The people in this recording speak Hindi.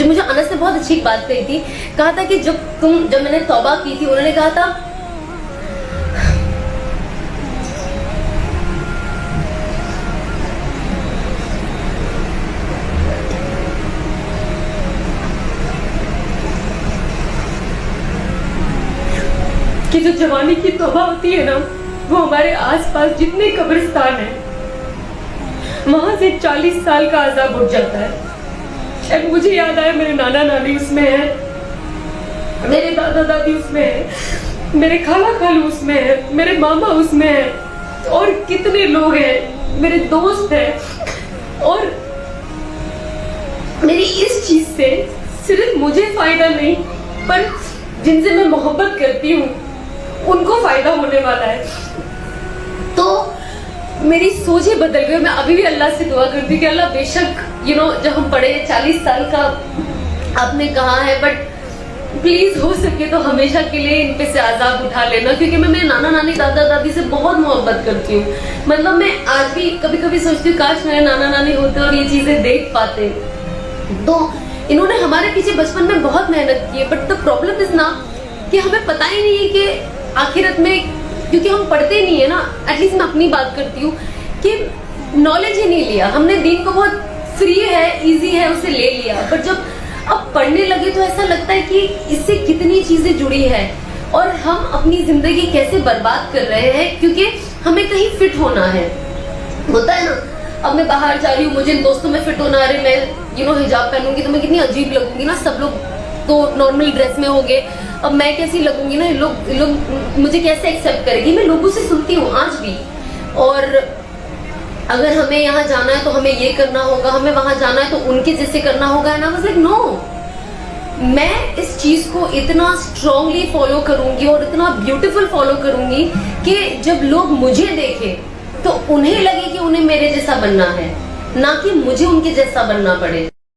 जो मुझे अनस ने बहुत अच्छी बात कही थी, कहा था कि जब मैंने तौबा की थी, उन्होंने कहा था कि जो जवानी की तौबा होती है ना, वो हमारे आसपास जितने कब्रिस्तान हैं वहां से 40 साल का अजाब उठ जाता है। एंड मुझे याद आया मेरे नाना नानी उसमें है, मेरे दादा दादी उसमें है, मेरे खाला खालू उसमें है, मेरे मामा उसमें है, और कितने लोग हैं, मेरे दोस्त हैं। और मेरी इस चीज से सिर्फ मुझे फायदा नहीं, पर जिनसे मैं मोहब्बत करती हूँ उनको फायदा होने वाला है। तो मेरी सोच ही बदल गई। मैं अभी भी अल्लाह से दुआ करती हूँ कि अल्लाह बेशक जब हम पढ़े 40 साल का आपने कहा है, बट प्लीज हो सके तो हमेशा के लिए इन पे से आजाब उठा लेना, क्योंकि मैं मेरे नाना नानी दादा दादी से बहुत मोहब्बत करती हूँ। मतलब मैं आज भी कभी कभी सोचती हूँ काश मेरे नाना नानी होते और ये चीजें देख पाते। तो इन्होंने हमारे पीछे बचपन में बहुत मेहनत की है, बट द प्रॉब्लम इज ना कि हमें पता ही नहीं है कि आखिरत में, क्योंकि हम पढ़ते नहीं है ना, एटलीस्ट मैं अपनी बात करती हूँ कि नॉलेज ही नहीं लिया हमने। दीन को बहुत फ्री है, इजी है, उसे ले लिया, पर जब अब पढ़ने लगे तो ऐसा लगता है कि इससे कितनी चीजें जुड़ी है और हम अपनी जिंदगी कैसे बर्बाद कर रहे हैं, क्योंकि हमें कहीं फिट होना है। होता है ना, अब मैं बाहर जा रही हूँ, मुझे दोस्तों में फिट होना, अरे मैं हिजाब पहनूंगी तो मैं कितनी अजीब लगूंगी ना, सब लोग तो नॉर्मल ड्रेस में होंगे, अब मैं कैसी लगूंगी ना, लोग मुझे कैसे एक्सेप्ट करेंगे। मैं लोगों से सुनती हूँ आज भी, और अगर हमें यहाँ जाना है तो हमें ये करना होगा, हमें वहां जाना है तो उनके जैसे करना होगा। ना वाज लाइक नो, मैं इस चीज को इतना स्ट्रांगली फॉलो करूंगी और इतना ब्यूटीफुल फॉलो करूंगी कि जब लोग मुझे देखें तो उन्हें लगे कि उन्हें मेरे जैसा बनना है, ना कि मुझे उनके जैसा बनना पड़े।